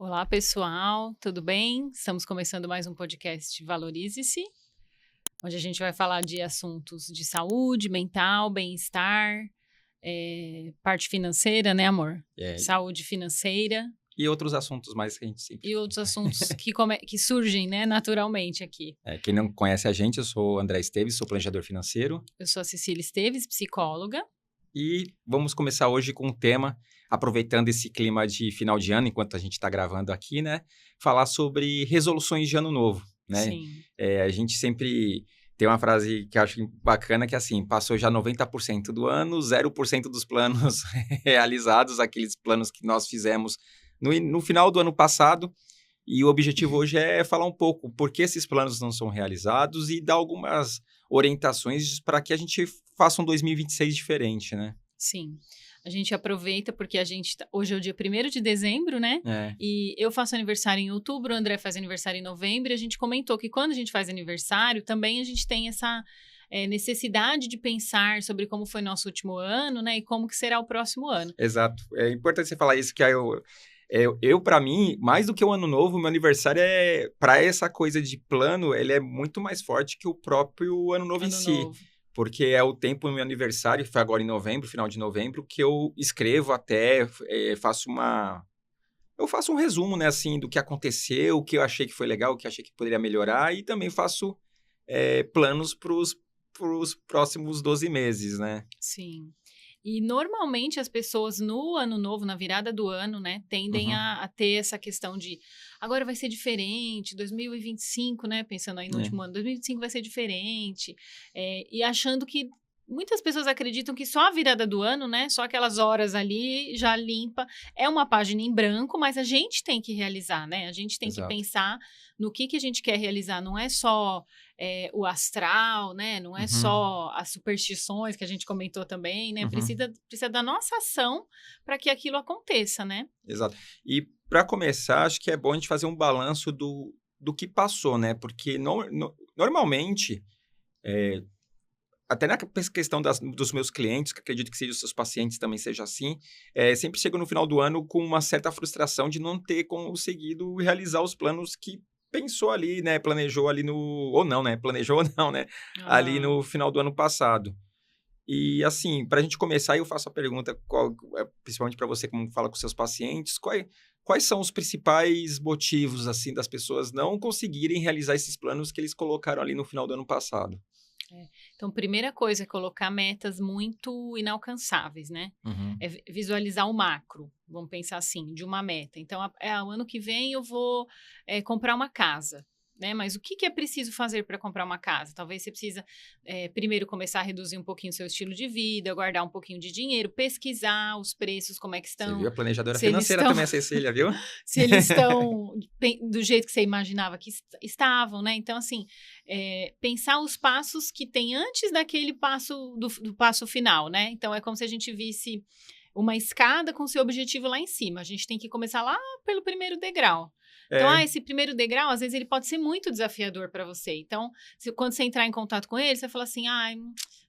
Olá, pessoal, tudo bem? Estamos começando mais um podcast Valorize-se, onde a gente vai falar de assuntos de saúde mental, bem-estar, parte financeira, né, amor? É, Saúde financeira e outros assuntos mais que a gente sempre... e outros assuntos que surgem, né, naturalmente aqui. Quem não conhece a gente, eu sou o André Esteves, sou planejador financeiro. Eu sou a Cecília Esteves, psicóloga. E vamos começar hoje com um tema, aproveitando esse clima de final de ano, enquanto a gente está gravando aqui, né? Falar sobre resoluções de ano novo, né? Sim, A gente sempre tem uma frase que eu acho bacana, que é assim, passou já 90% do ano, 0% dos planos realizados, aqueles planos que nós fizemos no final do ano passado. E o objetivo hoje é falar um pouco por que esses planos não são realizados e dar algumas orientações para que a gente faça um 2026 diferente, né? sim. A gente aproveita porque hoje é o dia 1º de dezembro, né? É, E eu faço aniversário em outubro, o André faz aniversário em novembro, e a gente comentou que quando a gente faz aniversário, também a gente tem essa necessidade de pensar sobre como foi nosso último ano, né? E como que será o próximo ano. exato. É importante você falar isso, que aí eu para mim, mais do que o ano novo, meu aniversário para essa coisa de plano, ele é muito mais forte que o próprio ano novo em Ano si. novo. Porque é o tempo do meu aniversário, que foi agora em novembro, final de novembro, que eu escrevo até, eu faço um resumo, né, assim, do que aconteceu, o que eu achei que foi legal, o que eu achei que poderia melhorar, e também faço planos para os próximos 12 meses, né? Sim. E normalmente as pessoas no ano novo, na virada do ano, né, tendem Uhum, a ter essa questão de agora vai ser diferente, 2025, né, pensando aí no é, último ano, 2025 vai ser diferente, e achando que muitas pessoas acreditam que só a virada do ano, né, só aquelas horas ali já limpa, é uma página em branco, mas a gente tem que realizar, né, a gente tem que exato. pensar no que a gente quer realizar, não é só o astral, né? Não é Uhum, só as superstições que a gente comentou também, né? uhum, Precisa da nossa ação para que aquilo aconteça, né? exato. E para começar, acho que é bom a gente fazer um balanço do que passou, né? Porque normalmente, é, até na questão dos meus clientes, que acredito que sejam os seus pacientes também seja assim, sempre chegam no final do ano com uma certa frustração de não ter conseguido realizar os planos que pensou ali, né? Planejou ali no... Ou não, né? Planejou ou não, né? Ali Aham. no final do ano passado. E assim, para a gente começar, eu faço a pergunta, principalmente para você, como fala com seus pacientes, quais são os principais motivos assim das pessoas não conseguirem realizar esses planos que eles colocaram ali no final do ano passado? Então, primeira coisa é colocar metas muito inalcançáveis, né? Uhum. É visualizar o macro, vamos pensar assim, de uma meta. Então, o ano que vem eu vou comprar uma casa. Né? Mas o que é preciso fazer para comprar uma casa? Talvez você precisa primeiro começar a reduzir um pouquinho o seu estilo de vida, guardar um pouquinho de dinheiro, pesquisar os preços, como é que Você estão, viu a planejadora se eles financeira estão também, a Cecília, viu? se eles estão do jeito que você imaginava que estavam, né? Então, assim, pensar os passos que tem antes daquele passo, do passo final, né? Então, é como se a gente visse uma escada com seu objetivo lá em cima. A gente tem que começar lá pelo primeiro degrau. Então, É, esse primeiro degrau, às vezes, ele pode ser muito desafiador para você. Então, quando você entrar em contato com ele, você vai falar assim, ai,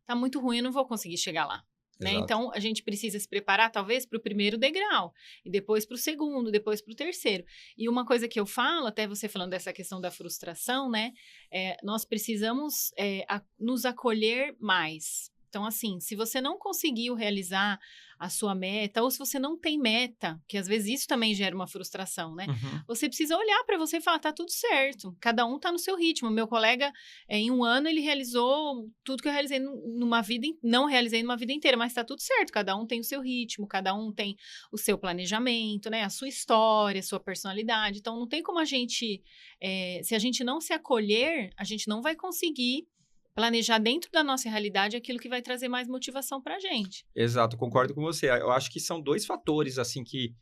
tá muito ruim, eu não vou conseguir chegar lá. Né? exato. Então, a gente precisa se preparar, talvez, para o primeiro degrau, e depois para o segundo, depois para o terceiro. E uma coisa que eu falo, até você falando dessa questão da frustração, né? Nós precisamos nos acolher mais. Então, assim, se você não conseguiu realizar a sua meta, ou se você não tem meta, que às vezes isso também gera uma frustração, né? Uhum. Você precisa olhar para você e falar, tá tudo certo, cada um tá no seu ritmo. Meu colega, em um ano, ele realizou tudo que eu realizei numa vida, não realizei numa vida inteira, mas tá tudo certo, cada um tem o seu ritmo, cada um tem o seu planejamento, né? A sua história, a sua personalidade. Então, não tem como a gente, se a gente não se acolher, a gente não vai conseguir planejar dentro da nossa realidade aquilo que vai trazer mais motivação pra gente. Exato, concordo com você. Eu acho que são dois fatores, assim, que...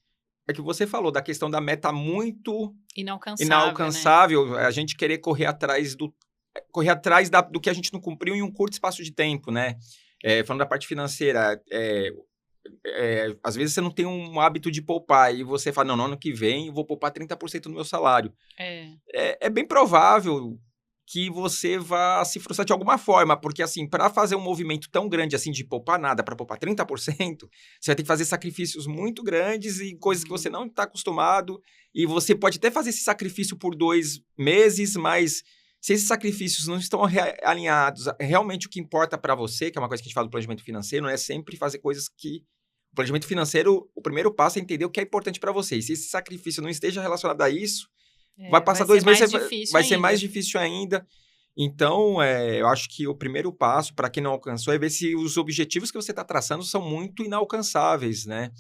É que você falou da questão da meta muito Inalcançável, né? inalcançável, a gente querer correr atrás do que a gente não cumpriu em um curto espaço de tempo, né? Falando da parte financeira, às vezes você não tem um hábito de poupar e você fala, não, no ano que vem eu vou poupar 30% do meu salário. É, É bem provável que você vá se frustrar de alguma forma, porque assim, para fazer um movimento tão grande assim de poupar nada, para poupar 30%, você vai ter que fazer sacrifícios muito grandes e coisas que você não está acostumado, e você pode até fazer esse sacrifício por 2 meses, mas se esses sacrifícios não estão alinhados, realmente o que importa para você, que é uma coisa que a gente fala do planejamento financeiro, não é sempre fazer coisas que... O planejamento financeiro, o primeiro passo é entender o que é importante para você, e se esse sacrifício não esteja relacionado a isso, vai passar 2 meses, vai ser mais difícil ainda. Então, eu acho que o primeiro passo, para quem não alcançou, é ver se os objetivos que você está traçando são muito inalcançáveis, né?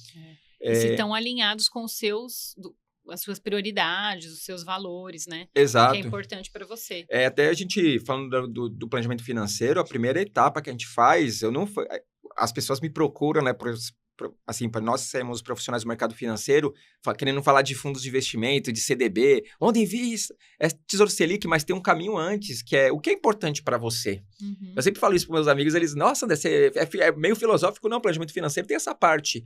E se estão alinhados com as suas prioridades, os seus valores, né? Exato. O que é importante para você. Até a gente, falando do planejamento financeiro, a primeira etapa que a gente faz, as pessoas me procuram, né, assim, para nós sermos profissionais do mercado financeiro, querendo falar de fundos de investimento, de CDB, onde invista, é Tesouro Selic, mas tem um caminho antes, que é o que é importante para você. Uhum. Eu sempre falo isso para meus amigos, eles, nossa, André, é meio filosófico, não, planejamento financeiro tem essa parte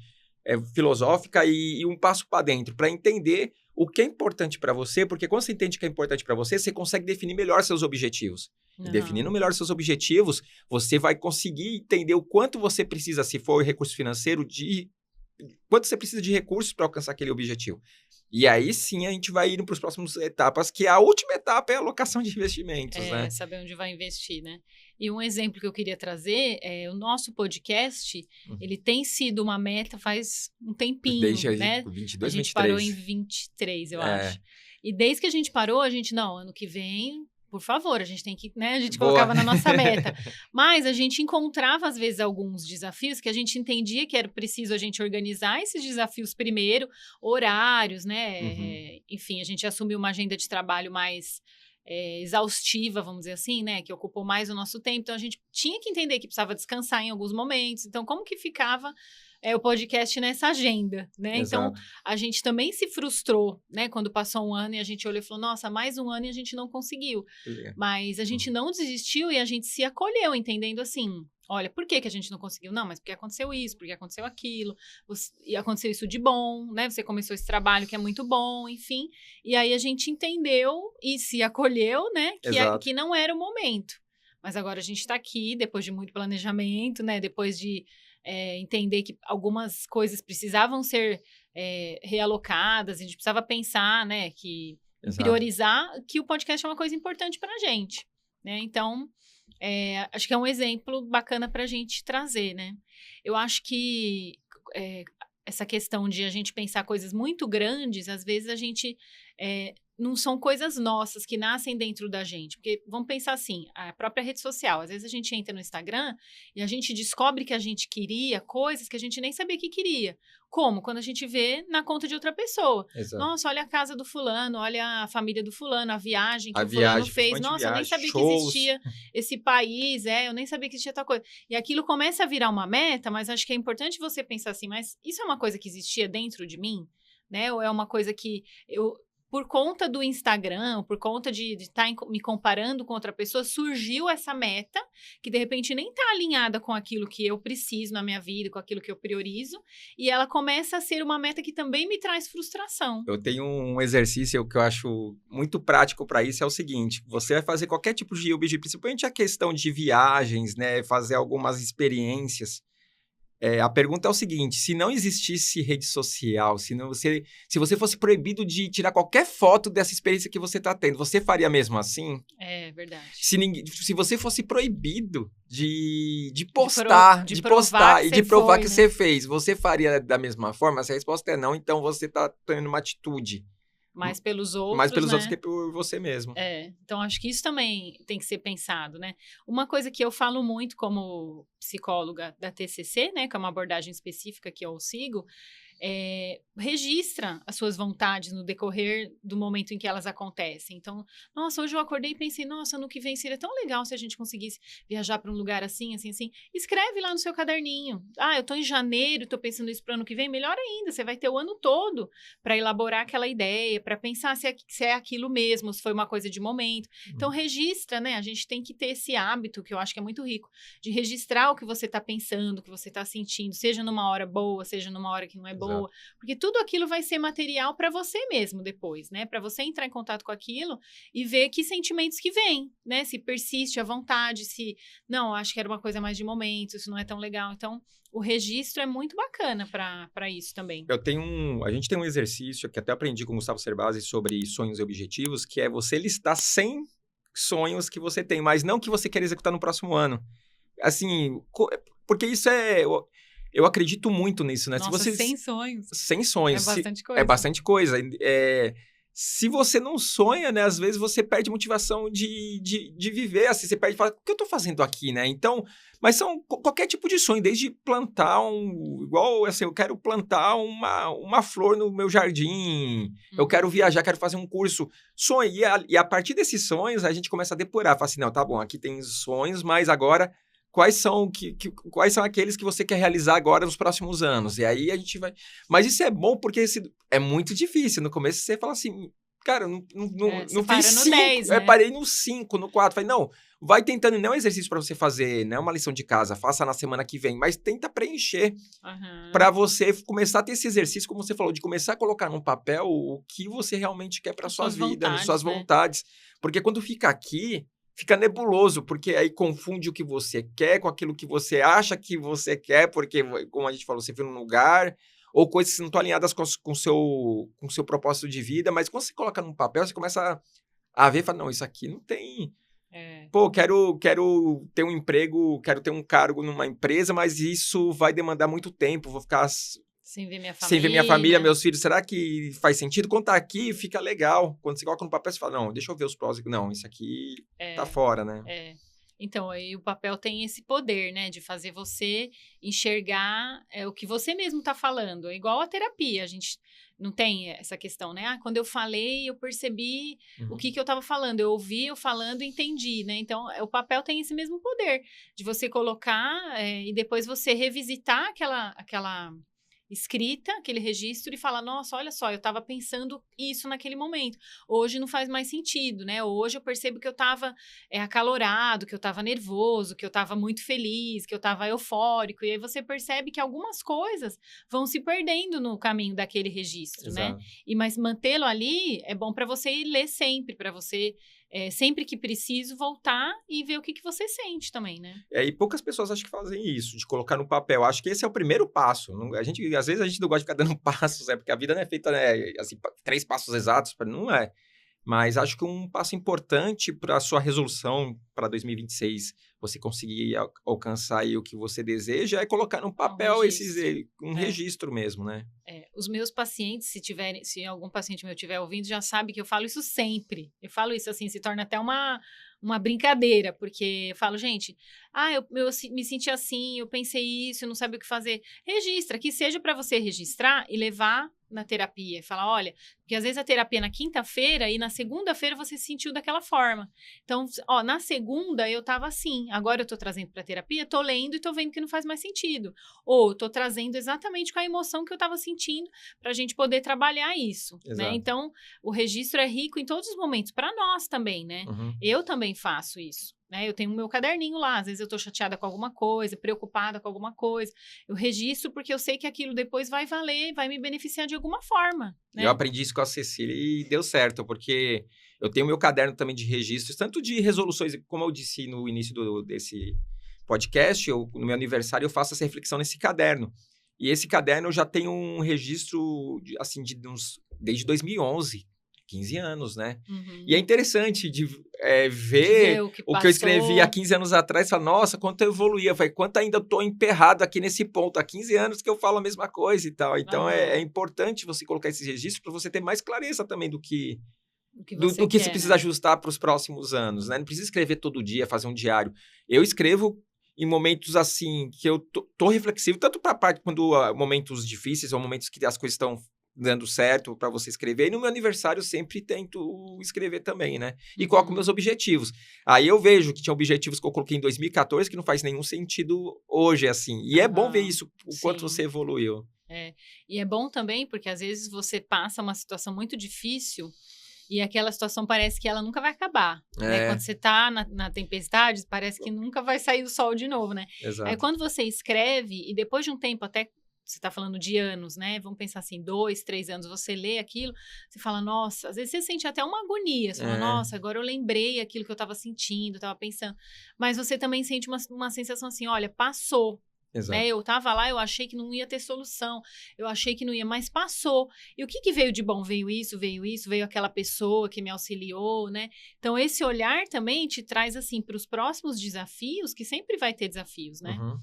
filosófica e um passo para dentro, para entender o que é importante para você, porque quando você entende o que é importante para você, você consegue definir melhor seus objetivos. E definindo melhor seus objetivos, você vai conseguir entender o quanto você precisa, se for recurso financeiro, quanto você precisa de recursos para alcançar aquele objetivo. E aí sim a gente vai indo para as próximas etapas, que a última etapa é a alocação de investimentos, né? Saber onde vai investir, né? E um exemplo que eu queria trazer é o nosso podcast, ele tem sido uma meta faz um tempinho, desde né? 22, a gente 23. parou em 23, eu acho. E desde que a gente parou, ano que vem... Por favor, a gente tem que, né? A gente colocava na nossa meta. Mas a gente encontrava, às vezes, alguns desafios que a gente entendia que era preciso a gente organizar esses desafios primeiro, horários, né? Enfim, a gente assumiu uma agenda de trabalho mais exaustiva, vamos dizer assim, né? Que ocupou mais o nosso tempo. Então, a gente tinha que entender que precisava descansar em alguns momentos. Então, como que ficava o podcast nessa agenda, né? Exato. Então, a gente também se frustrou, né? Quando passou um ano e a gente olhou e falou, nossa, mais um ano e a gente não conseguiu. Mas a gente não desistiu e a gente se acolheu, entendendo assim, olha, por que a gente não conseguiu? Não, mas porque aconteceu isso, porque aconteceu aquilo, e aconteceu isso de bom, né? Você começou esse trabalho que é muito bom, enfim. E aí a gente entendeu e se acolheu, né? Que não era o momento. Mas agora a gente está aqui, depois de muito planejamento, né? Depois de entender que algumas coisas precisavam ser realocadas, a gente precisava pensar, né, priorizar que o podcast é uma coisa importante para a gente, né? Então, acho que é um exemplo bacana para a gente trazer, né? Eu acho que essa questão de a gente pensar coisas muito grandes, às vezes a gente... não são coisas nossas que nascem dentro da gente. Porque, vamos pensar assim, a própria rede social. Às vezes a gente entra no Instagram e a gente descobre que a gente queria coisas que a gente nem sabia que queria. Como? Quando a gente vê na conta de outra pessoa. Exato. Nossa, olha a casa do fulano, olha a família do fulano, a viagem que o fulano fez. Nossa, eu nem sabia que existia esse país, eu nem sabia que existia tal coisa. E aquilo começa a virar uma meta, mas acho que é importante você pensar assim, mas isso é uma coisa que existia dentro de mim? Né? Ou é uma coisa que por conta do Instagram, por conta de estar me comparando com outra pessoa, surgiu essa meta, que de repente nem está alinhada com aquilo que eu preciso na minha vida, com aquilo que eu priorizo, e ela começa a ser uma meta que também me traz frustração. Eu tenho um exercício que eu acho muito prático para isso, é o seguinte, você vai fazer qualquer tipo de objetivo, principalmente a questão de viagens, né, fazer algumas experiências. A pergunta é o seguinte, se não existisse rede social, se você fosse proibido de tirar qualquer foto dessa experiência que você está tendo, você faria mesmo assim? É verdade. Se você fosse proibido de postar, de postar e de provar que você fez, você faria da mesma forma? Se a resposta é não, então você está tendo uma atitude. Mais pelos outros, mais pelos né? outros que por você mesmo. Então acho que isso também tem que ser pensado, né? Uma coisa que eu falo muito como psicóloga da TCC, né? Que é uma abordagem específica que eu sigo, registra as suas vontades no decorrer do momento em que elas acontecem. Então, nossa, hoje eu acordei e pensei, nossa, no que vem seria tão legal se a gente conseguisse viajar para um lugar assim, assim, assim. Escreve lá no seu caderninho. Ah, eu tô em janeiro, tô pensando isso para o ano que vem. Melhor ainda, você vai ter o ano todo para elaborar aquela ideia, para pensar se é aquilo mesmo, se foi uma coisa de momento. Então, registra, né? A gente tem que ter esse hábito, que eu acho que é muito rico, de registrar o que você tá pensando, o que você tá sentindo, seja numa hora boa, seja numa hora que não é boa. boa. Porque tudo aquilo vai ser material para você mesmo depois, né? Para você entrar em contato com aquilo e ver que sentimentos que vêm, né? Se persiste a vontade, se... Não, acho que era uma coisa mais de momento, isso não é tão legal. Então, o registro é muito bacana para isso também. A gente tem um exercício que até aprendi com o Gustavo Cerbasi sobre sonhos e objetivos, que é você listar 100 sonhos que você tem, mas não que você quer executar no próximo ano. Assim, porque isso eu acredito muito nisso, né? Nossa, 100 sonhos. 100 sonhos. É bastante coisa. É bastante coisa. Se você não sonha, né? Às vezes você perde motivação de viver, assim, você perde e fala, o que eu tô fazendo aqui, né? Então, mas são qualquer tipo de sonho, desde plantar igual, assim, eu quero plantar uma flor no meu jardim, eu quero viajar, quero fazer um curso. Sonho, e a partir desses sonhos, a gente começa a depurar, fala assim, não, tá bom, aqui tem sonhos, mas agora... Quais são aqueles que você quer realizar agora nos próximos anos? E aí a gente vai... Mas isso é bom porque é muito difícil. No começo você fala assim, cara, não fiz 5. 10, né? Eu parei no 5, no 4. Falei, não, vai tentando. Não é um exercício para você fazer, não é uma lição de casa. Faça na semana que vem. Mas tenta preencher para você começar a ter esse exercício, como você falou, de começar a colocar num papel o que você realmente quer para sua vida, vontades, suas vontades. Porque quando fica aqui... Fica nebuloso, porque aí confunde o que você quer com aquilo que você acha que você quer, porque, como a gente falou, você viu num lugar, ou coisas que não estão alinhadas com o seu propósito de vida, mas quando você coloca num papel, você começa a ver e fala, não, isso aqui não tem... Pô, quero ter um emprego, quero ter um cargo numa empresa, mas isso vai demandar muito tempo, vou ficar... Sem ver minha família, meus filhos. Será que faz sentido? Quando tá aqui, fica legal. Quando você coloca no papel, você fala, não, deixa eu ver os prós. Não, isso aqui tá fora, né? Então, aí o papel tem esse poder, né? De fazer você enxergar o que você mesmo tá falando. É igual a terapia, a gente não tem essa questão, né? Quando eu falei, eu percebi o que eu tava falando. Eu ouvi eu falando e entendi, né? Então, o papel tem esse mesmo poder de você colocar e depois você revisitar aquela escrita, aquele registro e falar, nossa, olha só, eu estava pensando isso naquele momento. Hoje não faz mais sentido, né? Hoje eu percebo que eu estava acalorado, que eu estava nervoso, que eu estava muito feliz, que eu estava eufórico. E aí você percebe que algumas coisas vão se perdendo no caminho daquele registro, Exato. né? Mas mantê-lo ali é bom para você ir ler sempre, para você... sempre que preciso, voltar e ver o que você sente também, né? E poucas pessoas acho que fazem isso, de colocar no papel. Acho que esse é o primeiro passo. Às vezes a gente não gosta de ficar dando passos, porque a vida não é feita, né, assim, 3 passos exatos, não é. Mas acho que um passo importante para a sua resolução para 2026, você conseguir alcançar aí o que você deseja, é colocar no papel registro mesmo, né? Os meus pacientes, se algum paciente meu estiver ouvindo, já sabe que eu falo isso sempre. Eu falo isso assim, se torna até uma brincadeira, porque eu falo, gente, eu me senti assim, eu pensei isso, eu não sabia o que fazer. Registra, que seja para você registrar e levar na terapia. Falar, olha, porque às vezes a terapia é na quinta-feira e na segunda-feira você se sentiu daquela forma. Então, na segunda eu tava assim, agora eu tô trazendo pra terapia, tô lendo e tô vendo que não faz mais sentido. Ou tô trazendo exatamente com a emoção que eu tava sentindo pra gente poder trabalhar isso, né? Então, o registro é rico em todos os momentos, pra nós também, né? Eu também faço isso. Né? Eu tenho o meu caderninho lá, às vezes eu tô chateada com alguma coisa, preocupada com alguma coisa, eu registro porque eu sei que aquilo depois vai valer, vai me beneficiar de alguma forma. Né? Eu aprendi isso com a Cecília e deu certo, porque eu tenho meu caderno também de registros, tanto de resoluções, como eu disse no início desse podcast, no meu aniversário eu faço essa reflexão nesse caderno. E esse caderno eu já tenho um registro, assim, desde 2011. 15 anos, né? E é interessante de ver o que eu escrevi há 15 anos atrás e falar, nossa, quanto eu evoluí. Eu falei, quanto ainda estou emperrado aqui nesse ponto. Há 15 anos que eu falo a mesma coisa e tal. Então, é importante você colocar esses registros para você ter mais clareza também do que você precisa ajustar para os próximos anos, né? Não precisa escrever todo dia, fazer um diário. Eu escrevo em momentos assim, que eu tô reflexivo, tanto para a parte quando momentos difíceis ou momentos que as coisas estão dando certo para você escrever. E no meu aniversário eu sempre tento escrever também, né? E coloco meus objetivos. Aí eu vejo que tinha objetivos que eu coloquei em 2014 que não faz nenhum sentido hoje, assim. E é bom ver isso, o quanto você evoluiu. E é bom também porque às vezes você passa uma situação muito difícil e aquela situação parece que ela nunca vai acabar. Né? Quando você tá na tempestade, parece que nunca vai sair o sol de novo, né? Exato. Aí quando você escreve e depois de um tempo até você está falando de anos, né? Vamos pensar assim, 2, 3 anos, você lê aquilo, você fala, nossa, às vezes você sente até uma agonia, você fala, nossa, agora eu lembrei aquilo que eu estava sentindo, estava pensando, mas você também sente uma sensação assim, olha, passou, Exato. né? Eu estava lá, eu achei que não ia ter solução, eu achei que não ia, mas passou. E o que veio de bom? Veio isso, veio aquela pessoa que me auxiliou, né? Então, esse olhar também te traz, assim, para os próximos desafios, que sempre vai ter desafios, né? Uhum.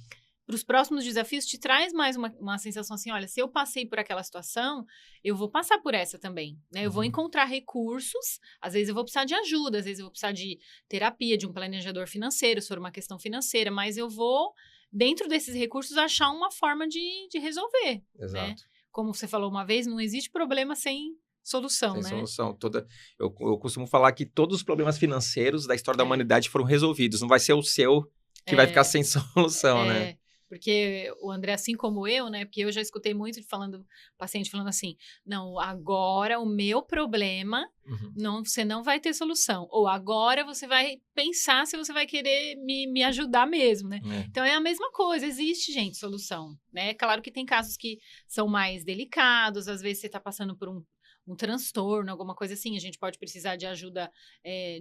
Para os próximos desafios, te traz mais uma sensação assim, olha, se eu passei por aquela situação, eu vou passar por essa também, né? Eu vou encontrar recursos, às vezes eu vou precisar de ajuda, às vezes eu vou precisar de terapia, de um planejador financeiro, se for uma questão financeira, mas eu vou, dentro desses recursos, achar uma forma de resolver, Exato. né? Como você falou uma vez, não existe problema sem solução, Sem né? solução. Eu costumo falar que todos os problemas financeiros da história da humanidade foram resolvidos. Não vai ser o seu que vai ficar sem solução, né? Porque o André, assim como eu, né? Porque eu já escutei muito paciente falando assim, não, agora o meu problema, você não vai ter solução. Ou agora você vai pensar se você vai querer me ajudar mesmo, né? Então, é a mesma coisa, existe, gente, solução, né? Claro que tem casos que são mais delicados, às vezes você está passando por um transtorno, alguma coisa assim, a gente pode precisar de ajuda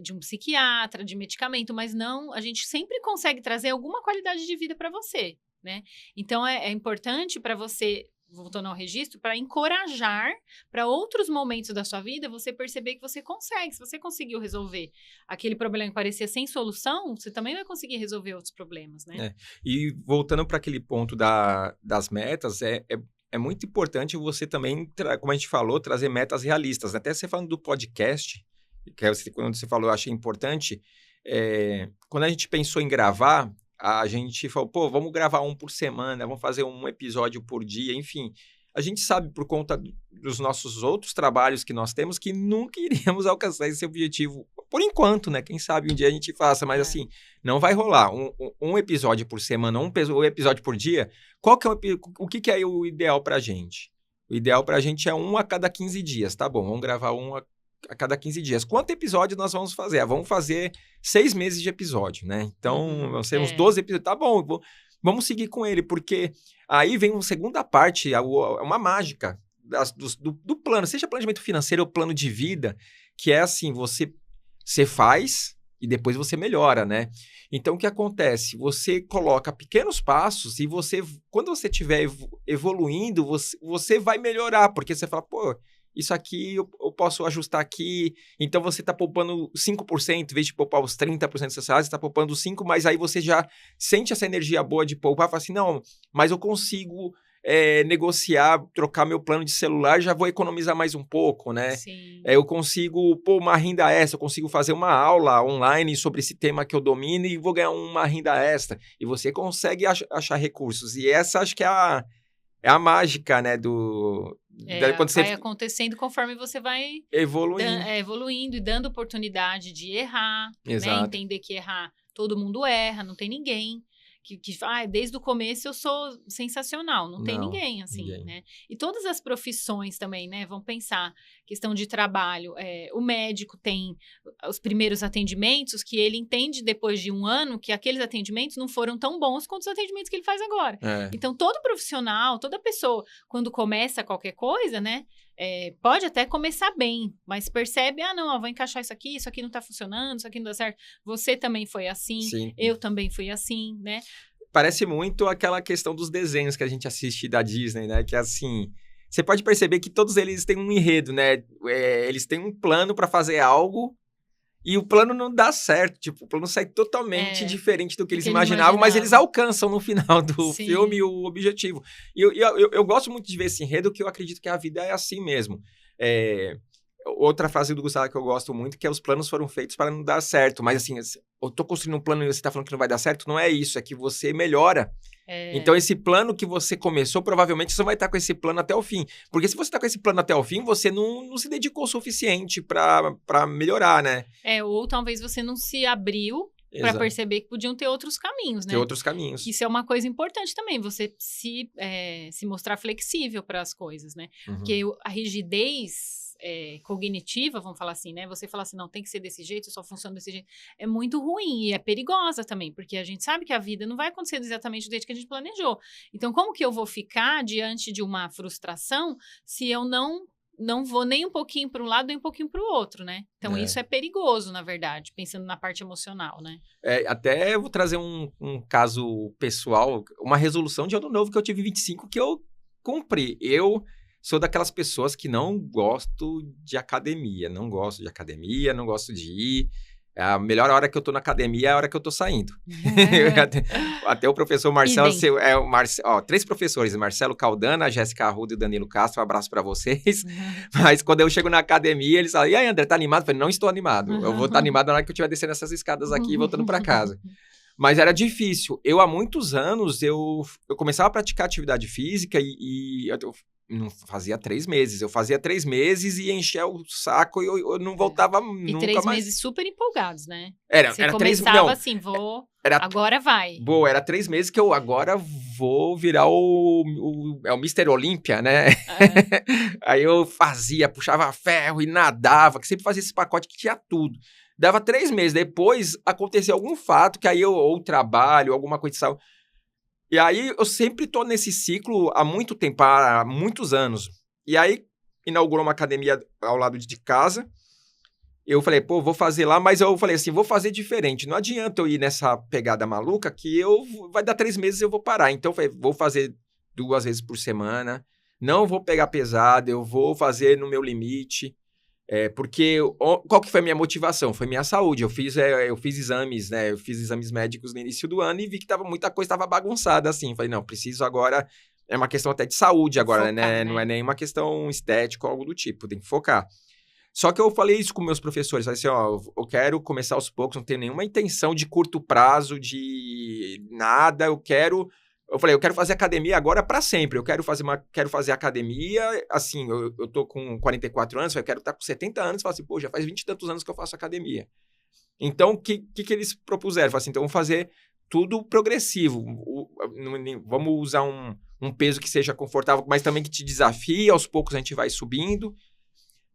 de um psiquiatra, de medicamento, mas não, a gente sempre consegue trazer alguma qualidade de vida para você, né? Então, é importante para você, voltando ao registro, para encorajar para outros momentos da sua vida, você perceber que você consegue, se você conseguiu resolver aquele problema que parecia sem solução, você também vai conseguir resolver outros problemas, né? E voltando para aquele ponto das metas, é muito importante você também, como a gente falou, trazer metas realistas. Até você falando do podcast, quando você falou, eu achei importante, quando a gente pensou em gravar, a gente falou, pô, vamos gravar um por semana, vamos fazer um episódio por dia, enfim. A gente sabe, por conta dos nossos outros trabalhos que nós temos, que nunca iríamos alcançar esse objetivo, por enquanto, né? Quem sabe um dia a gente faça, mas assim, não vai rolar. Um episódio por semana, um episódio por dia, o que é o ideal pra gente? O ideal pra gente é um a cada 15 dias, tá bom? Vamos gravar um a cada 15 dias. Quanto episódio nós vamos fazer? Vamos fazer 6 meses de episódio, né? Então, vão ser uns 12 episódios. Tá bom, vamos seguir com ele, porque aí vem uma segunda parte, uma mágica do plano, seja planejamento financeiro ou plano de vida, que é assim, você faz e depois você melhora, né? Então, o que acontece? Você coloca pequenos passos e quando você estiver evoluindo, você vai melhorar, porque você fala, pô, isso aqui eu posso ajustar aqui, então você está poupando 5%, em vez de poupar os 30% dos seus salários, você está poupando 5%, mas aí você já sente essa energia boa de poupar, fala assim, não, mas eu consigo negociar, trocar meu plano de celular, já vou economizar mais um pouco, né? Sim. Eu consigo pôr uma renda extra, eu consigo fazer uma aula online sobre esse tema que eu domino e vou ganhar uma renda extra. E você consegue achar recursos. E essa acho que é a mágica, né, quando vai acontecendo conforme você vai evoluindo e dando oportunidade de errar, né? Entender que errar, todo mundo erra, não tem ninguém que desde o começo eu sou sensacional, não tem ninguém assim, né? E todas as profissões também, né? Vamos pensar, questão de trabalho, o médico tem os primeiros atendimentos que ele entende depois de um ano que aqueles atendimentos não foram tão bons quanto os atendimentos que ele faz agora. Então, todo profissional, toda pessoa, quando começa qualquer coisa, né? Pode até começar bem, mas percebe, não, vou encaixar isso aqui não tá funcionando, isso aqui não dá certo. Você também foi assim, sim. Eu também fui assim, né? Parece muito aquela questão dos desenhos que a gente assiste da Disney, né? Que assim, você pode perceber que todos eles têm um enredo, né? Eles têm um plano para fazer algo e o plano não dá certo. Tipo, o plano sai totalmente diferente do que eles imaginavam, mas eles alcançam no final do filme o objetivo. E eu gosto muito de ver esse enredo, que eu acredito que a vida é assim mesmo. Outra frase do Gustavo que eu gosto muito, que é os planos foram feitos para não dar certo. Mas assim, eu tô construindo um plano e você tá falando que não vai dar certo, não é isso, é que você melhora. Então, esse plano que você começou, provavelmente você vai estar com esse plano até o fim. Porque se você tá com esse plano até o fim, você não se dedicou o suficiente para melhorar, né? Ou talvez você não se abriu para perceber que podiam ter outros caminhos, né? Ter outros caminhos. Isso é uma coisa importante também, você se mostrar flexível para as coisas, né? Porque a rigidez cognitiva, vamos falar assim, né? Você fala assim, não, tem que ser desse jeito, só funciona desse jeito. É muito ruim e é perigosa também, porque a gente sabe que a vida não vai acontecer exatamente do jeito que a gente planejou. Então, como que eu vou ficar diante de uma frustração se eu não vou nem um pouquinho para um lado, nem um pouquinho para o outro, né? Então, isso é perigoso, na verdade, pensando na parte emocional, né? Até eu vou trazer um caso pessoal, uma resolução de ano novo que eu tive 25 que eu cumpri. Eu sou daquelas pessoas que não gosto de academia, não gosto de ir. A melhor hora que eu tô na academia é a hora que eu tô saindo. Até o professor Marcelo, ó, 3 professores, Marcelo Caldana, Jéssica Arruda e Danilo Castro, um abraço pra vocês. Mas quando eu chego na academia, eles falam, e aí, André, tá animado? Eu falei, não estou animado. Eu vou estar animado na hora que eu estiver descendo essas escadas aqui e voltando pra casa. Mas era difícil. Eu, há muitos anos, eu começava a praticar atividade física e eu não fazia 3 meses. Eu fazia 3 meses e enchia o saco e eu não voltava nunca mais. E 3 meses super empolgados, né? Era Você 3 começava assim, agora vai. Boa, era 3 meses que eu agora vou virar o Mr. Olímpia, né? Aí eu puxava ferro e nadava, que sempre fazia esse pacote que tinha tudo. Dava 3 meses, depois aconteceu algum fato que aí ou trabalho, alguma coisa de saúde. E aí eu sempre tô nesse ciclo há muito tempo, há muitos anos. E aí inaugurou uma academia ao lado de casa. Eu falei, pô, vou fazer lá, mas eu falei assim, vou fazer diferente. Não adianta eu ir nessa pegada maluca que vai dar 3 meses e eu vou parar. Então eu falei, vou fazer 2 vezes por semana, não vou pegar pesado, eu vou fazer no meu limite. Porque qual que foi a minha motivação? Foi minha saúde. Eu fiz exames, né? Eu fiz exames médicos no início do ano e vi que muita coisa estava bagunçada, assim. Falei, não, preciso agora... É uma questão até de saúde agora, focar, né? Não é nem uma questão estética ou algo do tipo. Tem que focar. Só que eu falei isso com meus professores. Falei assim, ó, eu quero começar aos poucos, não tenho nenhuma intenção de curto prazo, de nada. Eu falei, eu quero fazer academia agora para sempre. Eu quero fazer academia, assim, eu tô com 44 anos, eu quero estar com 70 anos, falar assim, pô, já faz 20 e tantos anos que eu faço academia. Então, o que eles propuseram? Falaram assim, então vamos fazer tudo progressivo. Vamos usar um peso que seja confortável, mas também que te desafie, aos poucos a gente vai subindo.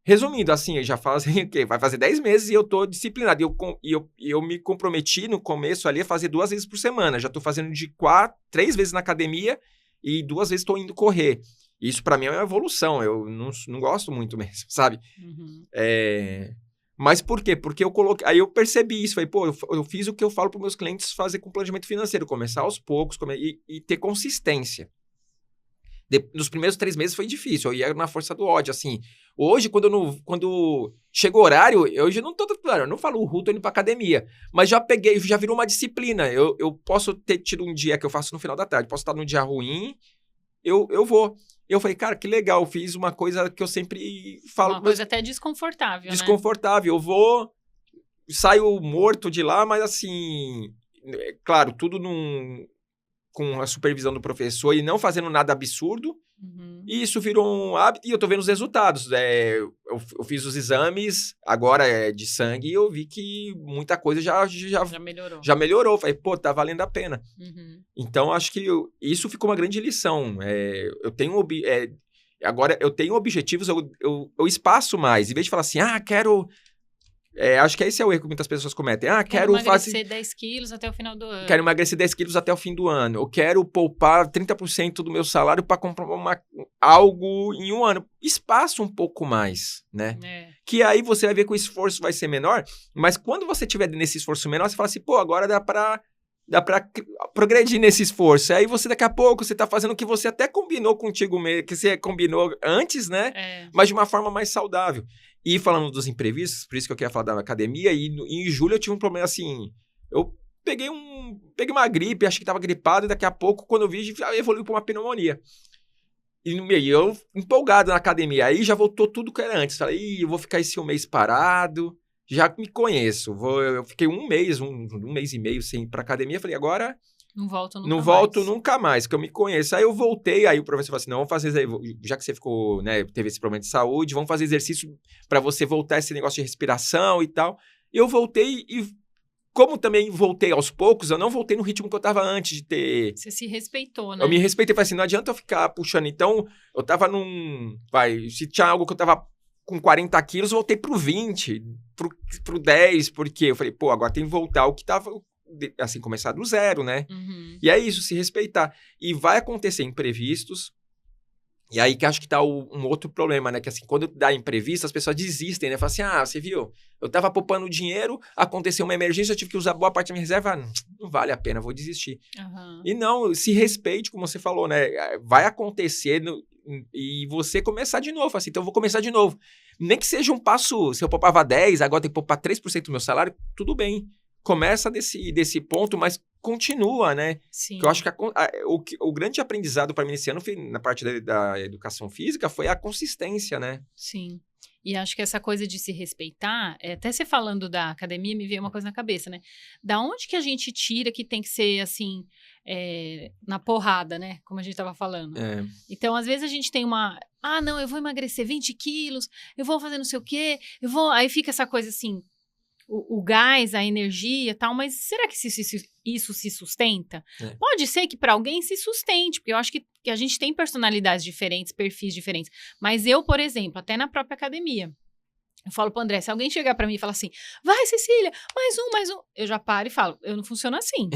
Resumindo, assim, já fazem o quê? Vai fazer 10 meses e eu tô disciplinado. E eu me comprometi no começo ali a fazer 2 vezes por semana. Já tô fazendo de 3 vezes na academia e 2 vezes tô indo correr. Isso pra mim é uma evolução. Eu não gosto muito mesmo, sabe? Uhum. Mas por quê? Porque aí eu percebi isso. Falei, pô, eu fiz o que eu falo pros meus clientes fazer com planejamento financeiro. Começar aos poucos e ter consistência. Nos primeiros 3 meses foi difícil, eu ia na força do ódio, assim. Hoje, quando chega o horário, eu já não tô... Eu não falo, tô indo pra academia, mas já virou uma disciplina. Eu posso ter tido um dia que eu faço no final da tarde, posso estar num dia ruim, eu vou. Eu falei, cara, que legal, eu fiz uma coisa que eu sempre falo... Uma coisa até desconfortável, né? Desconfortável, saio morto de lá, mas assim, claro, tudo com a supervisão do professor e não fazendo nada absurdo. Uhum. E isso virou um hábito e eu tô vendo os resultados. Eu fiz os exames agora de sangue e eu vi que muita coisa já melhorou. Já melhorou. Falei, pô, tá valendo a pena. Uhum. Então, acho que isso ficou uma grande lição. Agora, eu tenho objetivos, eu espaço mais. Em vez de falar assim, quero... acho que esse é o erro que muitas pessoas cometem. Quero emagrecer 10 quilos até o final do ano. Quero emagrecer 10 quilos até o fim do ano. Eu quero poupar 30% do meu salário para comprar algo em um ano. Espaço um pouco mais, né? Que aí você vai ver que o esforço vai ser menor, mas quando você tiver nesse esforço menor, você fala assim, pô, agora dá pra progredir nesse esforço. Aí você, daqui a pouco, você tá fazendo o que você até combinou contigo mesmo, que você combinou antes, né? Mas de uma forma mais saudável. E falando dos imprevistos, por isso que eu queria falar da academia, e em julho eu tive um problema assim, eu peguei uma gripe, achei que tava gripado, e daqui a pouco, quando eu vi, evoluiu para uma pneumonia. E eu empolgado na academia, aí já voltou tudo que era antes, falei, eu vou ficar esse 1 mês parado, já me conheço, eu fiquei um mês e meio sem ir pra academia, falei, agora... Não volto nunca mais, que eu me conheço. Aí eu voltei, aí o professor falou assim, não, vamos fazer, já que você ficou, né, teve esse problema de saúde, vamos fazer exercício para você voltar esse negócio de respiração e tal. Eu voltei e, como também voltei aos poucos, eu não voltei no ritmo que eu tava antes de ter... Você se respeitou, né? Eu me respeitei, falei assim, não adianta eu ficar puxando. Então, eu tava se tinha algo que eu tava com 40 quilos, voltei pro 20, pro 10, porque eu falei, pô, agora tem que voltar ao que tava, assim, começar do zero, né? Uhum. E é isso, se respeitar. E vai acontecer imprevistos, e aí que acho que tá um outro problema, né? Que assim, quando dá imprevisto, as pessoas desistem, né? Falam assim, você viu? Eu tava poupando dinheiro, aconteceu uma emergência, eu tive que usar boa parte da minha reserva, não vale a pena, vou desistir. Uhum. E não, se respeite, como você falou, né? Vai acontecer e você começar de novo, assim, então eu vou começar de novo. Nem que seja um passo, se eu poupava 10, agora tem que poupar 3% do meu salário, tudo bem. Começa desse ponto, mas continua, né? Sim. Que eu acho que o grande aprendizado para mim esse ano, na parte da educação física, foi a consistência, né? Sim. E acho que essa coisa de se respeitar, até você falando da academia, me veio uma coisa na cabeça, né? Da onde que a gente tira que tem que ser, assim, na porrada, né? Como a gente estava falando. É. Então, às vezes a gente tem não, eu vou emagrecer 20 quilos, eu vou fazer não sei o quê, aí fica essa coisa assim, o gás, a energia e tal, mas será que isso se sustenta? É. Pode ser que para alguém se sustente, porque eu acho que a gente tem personalidades diferentes, perfis diferentes. Mas eu, por exemplo, até na própria academia, eu falo pro André, se alguém chegar pra mim e falar assim, vai, Cecília, mais um, eu já paro e falo, eu não funciono assim,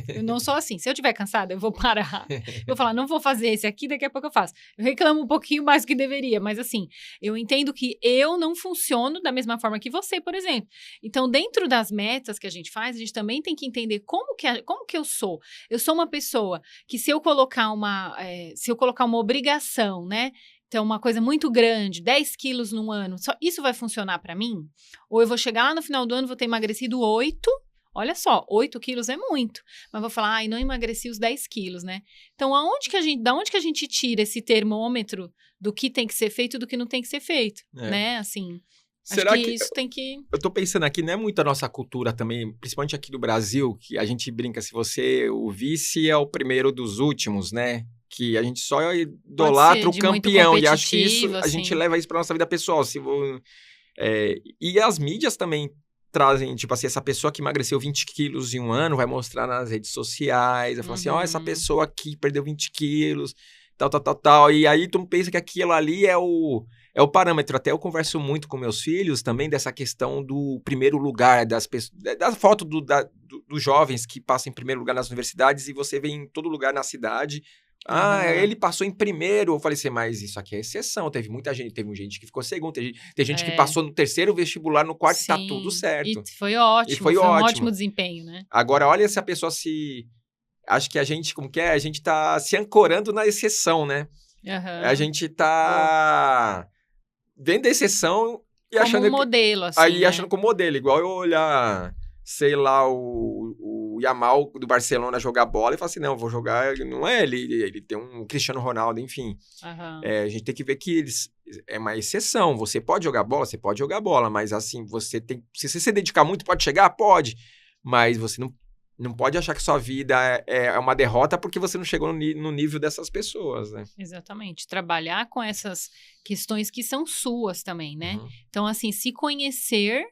eu não sou assim, se eu estiver cansada, eu vou parar, eu vou falar, não vou fazer esse aqui, daqui a pouco eu faço, eu reclamo um pouquinho mais do que deveria, mas assim, eu entendo que eu não funciono da mesma forma que você, por exemplo, então dentro das metas que a gente faz, a gente também tem que entender como que eu sou uma pessoa que se eu colocar uma obrigação, né, então, uma coisa muito grande, 10 quilos num ano, só isso vai funcionar para mim? Ou eu vou chegar lá no final do ano, vou ter emagrecido 8, olha só, 8 quilos é muito, mas vou falar, não emagreci os 10 quilos, né? Então, da onde que a gente tira esse termômetro do que tem que ser feito e do que não tem que ser feito, né? Assim, será acho que isso tem que... Eu tô pensando aqui, não é muito a nossa cultura também, principalmente aqui no Brasil, que a gente brinca, se você, o vice é o primeiro dos últimos, né? Que a gente só idolatra o campeão, e acho que isso, a gente leva isso pra nossa vida pessoal. E as mídias também trazem, tipo assim, essa pessoa que emagreceu 20 quilos em um ano vai mostrar nas redes sociais, vai falar assim, essa pessoa aqui perdeu 20 quilos, tal, e aí tu pensa que aquilo ali é o parâmetro. Até eu converso muito com meus filhos também dessa questão do primeiro lugar, da foto dos jovens que passam em primeiro lugar nas universidades e você vê em todo lugar na cidade. Ele passou em primeiro. Eu falei assim, mas isso aqui é exceção. Teve muita gente, teve gente que ficou segundo, tem gente que passou no terceiro vestibular, no quarto, e tá tudo certo. E foi ótimo, foi um ótimo desempenho, né? Agora, olha se a pessoa acho que a gente, como que é? A gente tá se ancorando na exceção, né? A gente tá vendo a exceção e como achando... um modelo, assim, aí né? achando como modelo, igual eu olhar, sei lá, o Yamal do Barcelona jogar bola e falar assim, não, vou jogar, não é ele tem um Cristiano Ronaldo, enfim. A gente tem que ver que é uma exceção. Você pode jogar bola, mas assim, se você se dedicar muito, pode chegar? Pode, mas você não pode achar que sua vida é uma derrota porque você não chegou no nível dessas pessoas, né? Exatamente. Trabalhar com essas questões que são suas também, né? Então, assim, se conhecer...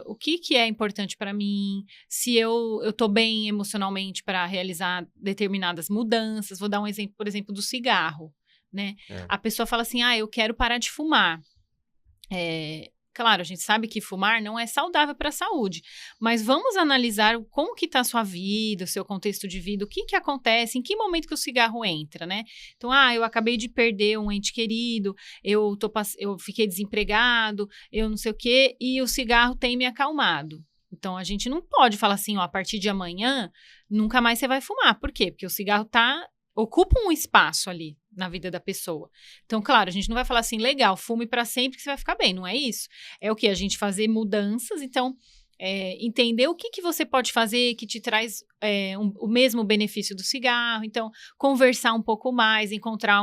o que é importante para mim, se eu tô bem emocionalmente para realizar determinadas mudanças. Vou dar um exemplo, por exemplo, do cigarro, né? A pessoa fala assim, eu quero parar de fumar. Claro, a gente sabe que fumar não é saudável para a saúde, mas vamos analisar como que está a sua vida, o seu contexto de vida, o que acontece, em que momento que o cigarro entra, né? Então, eu acabei de perder um ente querido, eu fiquei desempregado, eu não sei o quê, e o cigarro tem me acalmado. Então, a gente não pode falar assim, a partir de amanhã, nunca mais você vai fumar. Por quê? Porque o cigarro ocupa um espaço ali na vida da pessoa. Então, claro, a gente não vai falar assim, legal, fume para sempre que você vai ficar bem, não é isso. É o que? A gente fazer mudanças, então, entender o que você pode fazer que te traz o mesmo benefício do cigarro, então, conversar um pouco mais, encontrar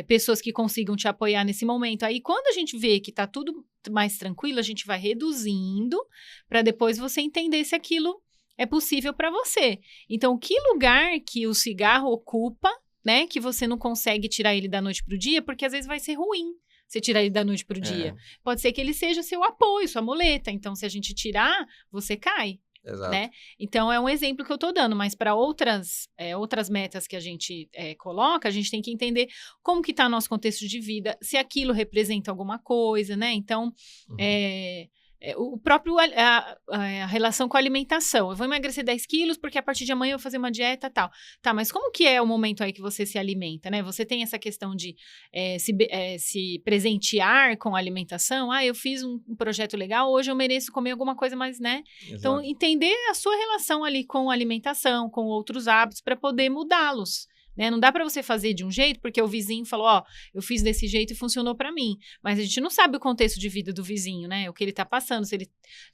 pessoas que consigam te apoiar nesse momento. Aí, quando a gente vê que tá tudo mais tranquilo, a gente vai reduzindo para depois você entender se aquilo é possível para você. Então, que lugar que o cigarro ocupa, né, que você não consegue tirar ele da noite pro dia, porque às vezes vai ser ruim você tirar ele da noite pro dia. Pode ser que ele seja seu apoio, sua muleta. Então, se a gente tirar, você cai. Exato. né? Então, é um exemplo que eu tô dando, mas para outras metas que a gente coloca, a gente tem que entender como que tá nosso contexto de vida, se aquilo representa alguma coisa, né? Então, Uhum. o próprio a relação com a alimentação. Eu vou emagrecer 10 quilos porque a partir de amanhã eu vou fazer uma dieta tal. Tá, mas como que é o momento aí que você se alimenta, né? Você tem essa questão de se presentear com a alimentação. Ah, eu fiz um projeto legal, hoje eu mereço comer alguma coisa mais, né? Então, Exato. entender a sua relação ali com a alimentação, com outros hábitos, para poder mudá-los. Né? Não dá para você fazer de um jeito, porque o vizinho falou, ó, eu fiz desse jeito e funcionou para mim. Mas a gente não sabe o contexto de vida do vizinho, né? O que ele tá passando, se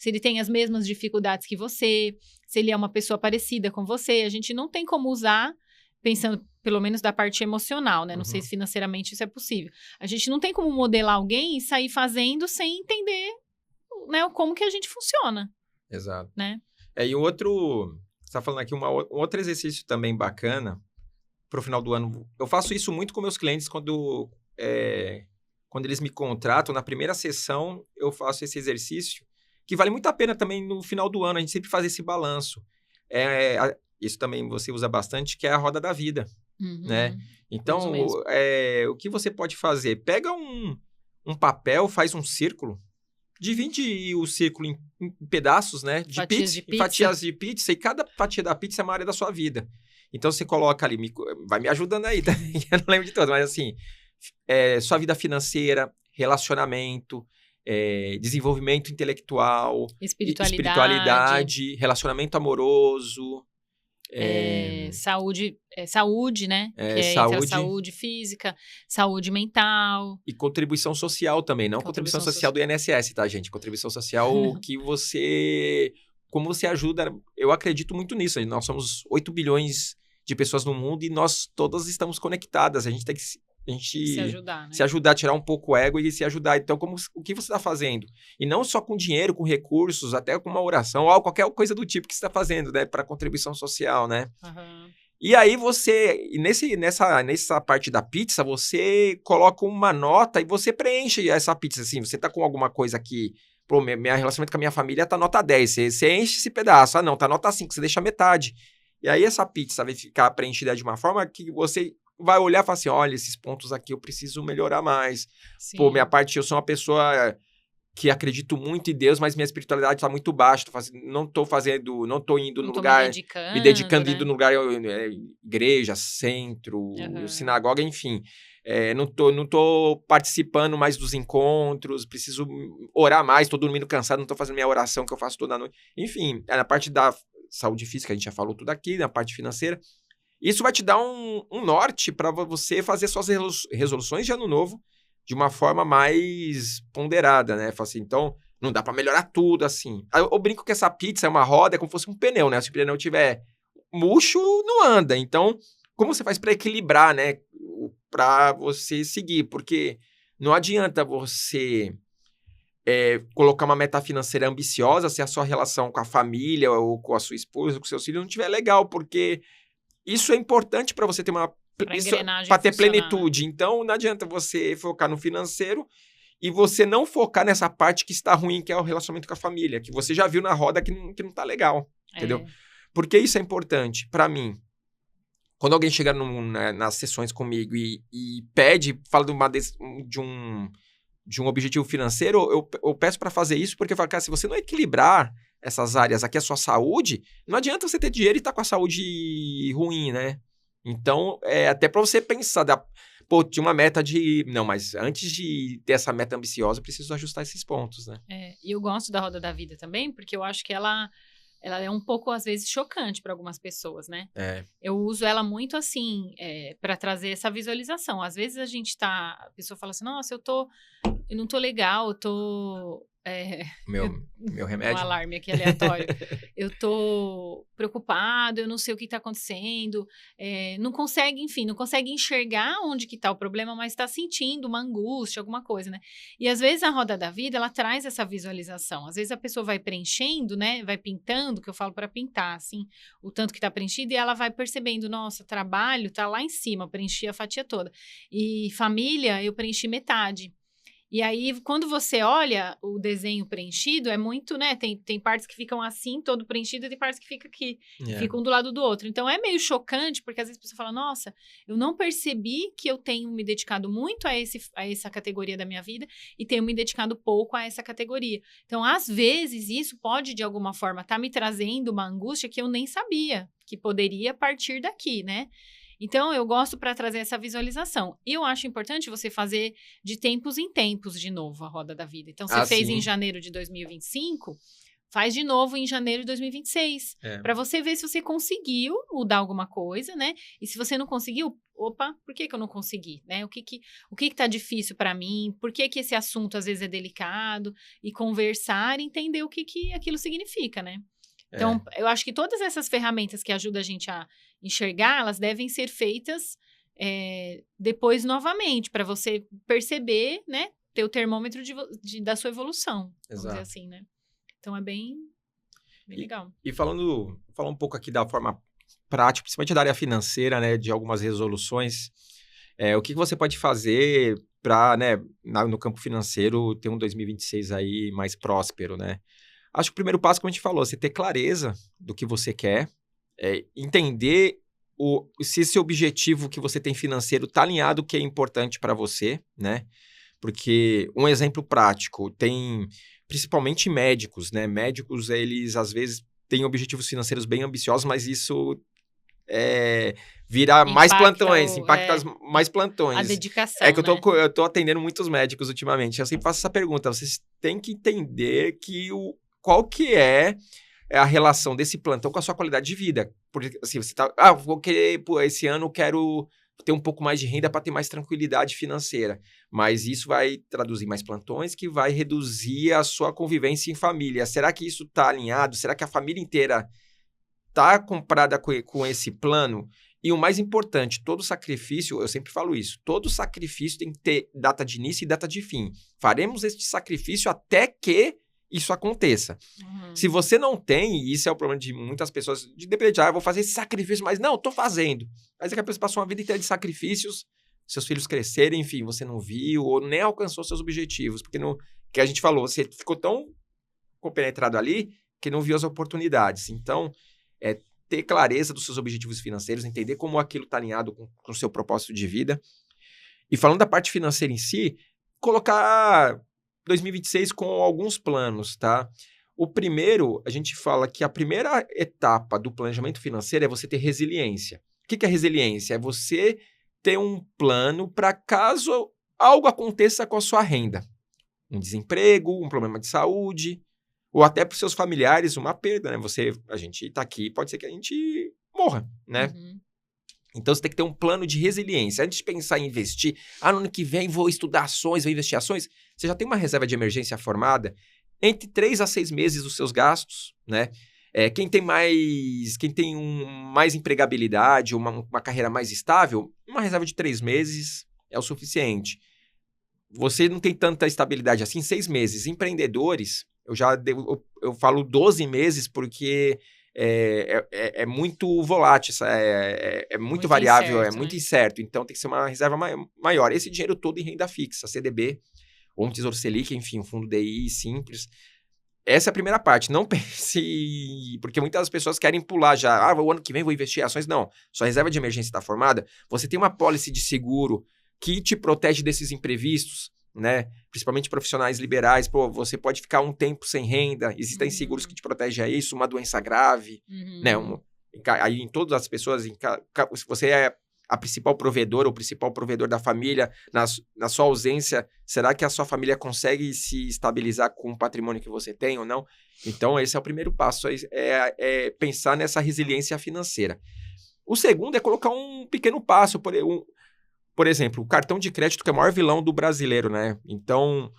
ele tem as mesmas dificuldades que você, se ele é uma pessoa parecida com você. A gente não tem como usar, pensando pelo menos da parte emocional, né? Não sei Uhum. se financeiramente isso é possível. A gente não tem como modelar alguém e sair fazendo sem entender, né, como que a gente funciona, Exato. né? E o outro, você tá falando aqui, um outro exercício também bacana, pro final do ano, eu faço isso muito com meus clientes quando eles me contratam, na primeira sessão eu faço esse exercício, que vale muito a pena também no final do ano, a gente sempre faz esse balanço. Isso também você usa bastante, que é a roda da vida, né? Uhum. Uso Então, mesmo. o que você pode fazer? Pega um papel, faz um círculo, divide o círculo em pedaços, né? De Fatias pizza, de em pizza. fatias de pizza, e cada fatia da pizza é uma área da sua vida. Então, você coloca ali, vai me ajudando aí, tá? Eu não lembro de todas, mas assim, sua vida financeira, relacionamento, desenvolvimento intelectual, Espiritualidade, espiritualidade, relacionamento amoroso, saúde, né? Que entra a saúde saúde física, saúde mental, e contribuição social também. Não contribuição contribuição social social. do INSS, tá, gente? Contribuição social que você... Como você ajuda... Eu acredito muito nisso. Nós somos 8 bilhões de pessoas no mundo e nós todas estamos conectadas. A gente tem que Se ajudar, né? se ajudar, tirar um pouco o ego e se ajudar. Então, o que você está fazendo? E não só com dinheiro, com recursos, até com uma oração, ou qualquer coisa do tipo que você está fazendo, né? Para contribuição social, né? Uhum. E aí nessa parte da pizza, você coloca uma nota e você preenche essa pizza. Assim, você tá com alguma coisa aqui... Pô, meu relacionamento com a minha família tá nota 10. Você enche esse pedaço. Ah, não, tá nota 5, você deixa metade. E aí essa pizza vai ficar preenchida de uma forma que você vai olhar e falar assim, olha, esses pontos aqui eu preciso melhorar mais. Sim. Pô, minha parte, eu sou uma pessoa que acredito muito em Deus, mas minha espiritualidade tá muito baixa. Não tô indo Não no tô me lugar, dedicando, indo né? no lugar, igreja, centro, Uhum. sinagoga, enfim. Não tô participando mais dos encontros, preciso orar mais, tô dormindo cansado, não tô fazendo minha oração que eu faço toda noite. Enfim, na parte da saúde física, a gente já falou tudo aqui, na parte financeira. Isso vai te dar um norte para você fazer suas resoluções de ano novo de uma forma mais ponderada, né? Fala assim, então, não dá para melhorar tudo assim. Eu brinco que essa pizza é uma roda, é como se fosse um pneu, né? Se o pneu tiver murcho, não anda. Então, como você faz para equilibrar, né? Para você seguir, porque não adianta você colocar uma meta financeira ambiciosa se a sua relação com a família ou com a sua esposa, com seus filhos não estiver legal, porque isso é importante para você ter Pra engrenagem para ter funcionar, né? plenitude. Então, não adianta você focar no financeiro e você não focar nessa parte que está ruim, que é o relacionamento com a família, que você já viu na roda que não tá legal, entendeu? Porque isso é importante para mim. Quando alguém chega nas sessões comigo e fala de um objetivo financeiro, eu peço para fazer isso porque eu falo, cara, se você não equilibrar essas áreas aqui, a sua saúde, não adianta você ter dinheiro e estar com a saúde ruim, né? Então, até para você pensar, tinha uma meta de... Não, mas antes de ter essa meta ambiciosa, eu preciso ajustar esses pontos, né? E eu gosto da roda da vida também, porque eu acho que ela é um pouco, às vezes, chocante para algumas pessoas, né? Eu uso ela muito assim, para trazer essa visualização. Às vezes a pessoa fala assim, nossa, eu não tô legal, eu tô... Meu remédio. Um alarme aqui aleatório. Eu tô preocupado, eu não sei o que tá acontecendo. Não consegue enxergar onde que tá o problema, mas tá sentindo uma angústia, alguma coisa, né? E às vezes a roda da vida, ela traz essa visualização. Às vezes a pessoa vai preenchendo, né? Vai pintando, que eu falo para pintar, assim, o tanto que tá preenchido, e ela vai percebendo, nossa, trabalho tá lá em cima, preenchi a fatia toda. E família, eu preenchi metade. E aí, quando você olha o desenho preenchido, é muito, né? Tem partes que ficam assim, todo preenchido, e tem partes que ficam aqui, que ficam do lado do outro. Então, é meio chocante, porque às vezes a pessoa fala, nossa, eu não percebi que eu tenho me dedicado muito a essa categoria da minha vida e tenho me dedicado pouco a essa categoria. Então, às vezes, isso pode, de alguma forma, estar me trazendo uma angústia que eu nem sabia que poderia partir daqui, né? Então, eu gosto para trazer essa visualização. E eu acho importante você fazer de tempos em tempos de novo a roda da vida. Então, você fez em janeiro de 2025, faz de novo em janeiro de 2026. Para você ver se você conseguiu mudar alguma coisa, né? E se você não conseguiu, opa, por que eu não consegui, né? O que tá difícil para mim? Por que esse assunto às vezes é delicado? E conversar e entender o que aquilo significa, né? Então, eu acho que todas essas ferramentas que ajudam a gente a enxergar, elas devem ser feitas depois novamente, para você perceber, né? Ter o termômetro da sua evolução, vamos dizer assim, né? Então, é bem legal. E falando um pouco aqui da forma prática, principalmente da área financeira, né? De algumas resoluções, o que você pode fazer para, né? No campo financeiro, ter um 2026 aí mais próspero, né? Acho que o primeiro passo, como a gente falou, você ter clareza do que você quer, entender se esse objetivo que você tem financeiro está alinhado, o que é importante para você, né? Porque um exemplo prático, tem principalmente médicos, né? Médicos, eles às vezes têm objetivos financeiros bem ambiciosos, mas isso vira mais plantões, impacta mais plantões. A dedicação, que eu tô atendendo muitos médicos ultimamente, eu sempre faço essa pergunta, vocês têm que entender qual que é a relação desse plantão com a sua qualidade de vida. Porque, assim, você tá... vou querer... esse ano eu quero ter um pouco mais de renda para ter mais tranquilidade financeira. Mas isso vai traduzir mais plantões, que vai reduzir a sua convivência em família. Será que isso está alinhado? Será que a família inteira está comprada com esse plano? E o mais importante, todo sacrifício, eu sempre falo isso, todo sacrifício tem que ter data de início e data de fim. Faremos este sacrifício até que isso aconteça. Se você não tem, e isso é o problema de muitas pessoas, de depender, eu vou fazer esse sacrifício, mas não, tô fazendo. Mas é que a pessoa passou uma vida inteira de sacrifícios, seus filhos crescerem, enfim, você não viu, ou nem alcançou seus objetivos, porque que a gente falou, você ficou tão compenetrado ali, que não viu as oportunidades. Então, ter clareza dos seus objetivos financeiros, entender como aquilo está alinhado com o seu propósito de vida. E falando da parte financeira em si, colocar 2026 com alguns planos, tá? O primeiro, a gente fala que a primeira etapa do planejamento financeiro é você ter resiliência. O que é resiliência? É você ter um plano para caso algo aconteça com a sua renda. Um desemprego, um problema de saúde, ou até para os seus familiares uma perda, né? A gente está aqui, pode ser que a gente morra, né? Então, você tem que ter um plano de resiliência. Antes de pensar em investir, no ano que vem vou estudar ações, vou investir em ações, você já tem uma reserva de emergência formada entre 3 a 6 meses dos seus gastos, né? Quem tem mais empregabilidade, uma carreira mais estável, uma reserva de 3 meses é o suficiente. Você não tem tanta estabilidade assim, 6 meses. Empreendedores, eu falo 12 meses porque é muito volátil, é muito variável, incerto, muito incerto. Então, tem que ser uma reserva maior. Esse dinheiro todo em renda fixa, CDB, ou um Tesouro Selic, enfim, um fundo DI simples. Essa é a primeira parte. Não pense... Porque muitas pessoas querem pular já. O ano que vem vou investir em ações. Não. Sua reserva de emergência está formada. Você tem uma pólice de seguro que te protege desses imprevistos, né? Principalmente profissionais liberais. Você pode ficar um tempo sem renda. Existem seguros que te protegem a isso. Uma doença grave, né? Aí em todas as pessoas, se você é a principal provedora ou o principal provedor da família, na sua ausência, será que a sua família consegue se estabilizar com o patrimônio que você tem ou não? Então, esse é o primeiro passo, é pensar nessa resiliência financeira. O segundo é colocar um pequeno passo, por exemplo, o cartão de crédito, que é o maior vilão do brasileiro, né? Então,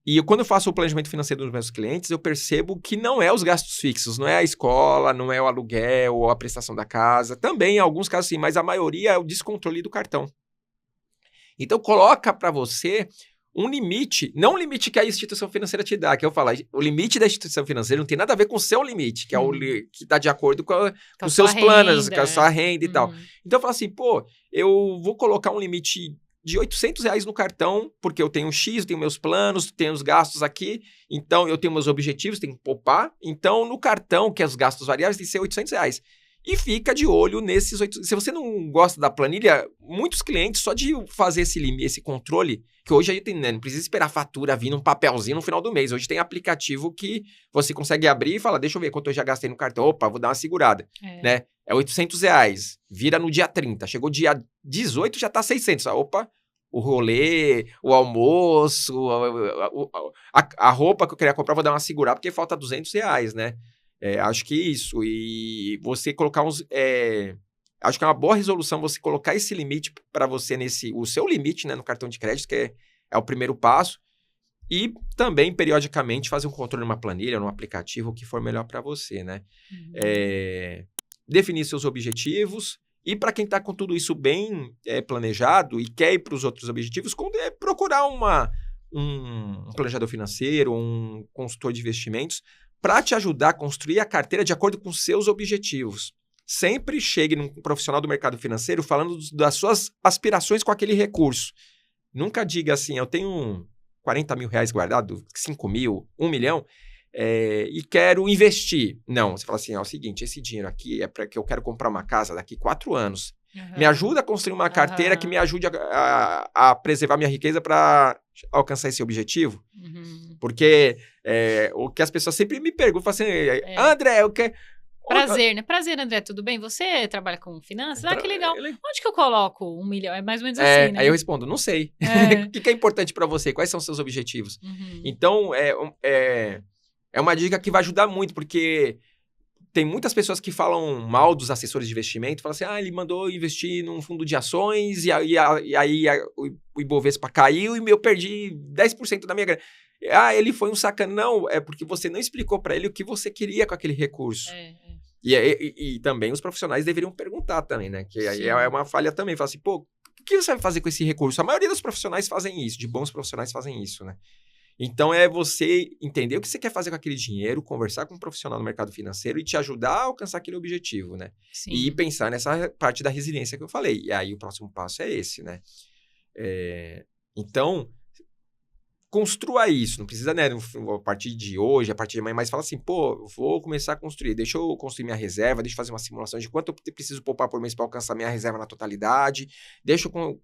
e quando eu faço o planejamento financeiro dos meus clientes, eu percebo que não é os gastos fixos, não é a escola, não é o aluguel ou a prestação da casa. Também, em alguns casos, sim, mas a maioria é o descontrole do cartão. Então, coloca para você um limite, não um limite que a instituição financeira te dá, que eu falo, o limite da instituição financeira não tem nada a ver com o seu limite, que é o que está de acordo com os seus planos, com a sua renda e tal. Então, eu falo assim, eu vou colocar um limite de R$ 800 no cartão, porque eu tenho um X, eu tenho meus planos, tenho os gastos aqui, então eu tenho meus objetivos, tenho que poupar. Então, no cartão, que é os gastos variáveis, tem que ser R$ 800. E fica de olho nesses 800. Se você não gosta da planilha, muitos clientes, só de fazer esse controle, que hoje aí tem, né, não precisa esperar a fatura vir num papelzinho no final do mês. Hoje tem aplicativo que você consegue abrir e fala, deixa eu ver quanto eu já gastei no cartão. Opa, vou dar uma segurada, né? É R$ 800, vira no dia 30. Chegou dia 18, já tá 600. Opa, o rolê, o almoço, a roupa que eu queria comprar, vou dar uma segurada, porque falta R$ 200, né? Acho que isso. E você colocar uns... acho que é uma boa resolução você colocar esse limite para você o seu limite, né, no cartão de crédito, que é o primeiro passo. E também, periodicamente, fazer um controle numa planilha, num aplicativo, o que for melhor para você, né? Definir seus objetivos. E para quem está com tudo isso bem planejado e quer ir para os outros objetivos, procurar um planejador financeiro, um consultor de investimentos, para te ajudar a construir a carteira de acordo com seus objetivos. Sempre chegue num profissional do mercado financeiro falando das suas aspirações com aquele recurso. Nunca diga assim, eu tenho R$ 40 mil guardado, 5 mil, 1 milhão, e quero investir. Não, você fala assim, é o seguinte, esse dinheiro aqui é para que eu quero comprar uma casa daqui 4 anos. Me ajuda a construir uma carteira que me ajude a preservar minha riqueza para alcançar esse objetivo. Porque o que as pessoas sempre me perguntam, falam assim, André, eu quero... Prazer, né? Prazer, André, tudo bem? Você trabalha com finanças? Que legal. Onde que eu coloco 1 milhão? É mais ou menos assim, né? Aí eu respondo, não sei. O que é importante para você? Quais são os seus objetivos? Então, é uma dica que vai ajudar muito, porque tem muitas pessoas que falam mal dos assessores de investimento, falam assim, ele mandou investir num fundo de ações e aí o Ibovespa caiu e eu perdi 10% da minha grana. Ele foi um sacana. Não, é porque você não explicou para ele o que você queria com aquele recurso. E também os profissionais deveriam perguntar também, né? Que aí é uma falha também. Fala assim, pô, o que você vai fazer com esse recurso? A maioria dos profissionais fazem isso, de bons profissionais fazem isso, né? Então, é você entender o que você quer fazer com aquele dinheiro, conversar com um profissional no mercado financeiro e te ajudar a alcançar aquele objetivo, né? Sim. E pensar nessa parte da resiliência que eu falei. E aí, o próximo passo é esse, né? Então, construa isso. Não precisa, né, a partir de hoje, a partir de amanhã, mas fala assim, pô, vou começar a construir. Deixa eu construir minha reserva, deixa eu fazer uma simulação de quanto eu preciso poupar por mês para alcançar minha reserva na totalidade. Deixa eu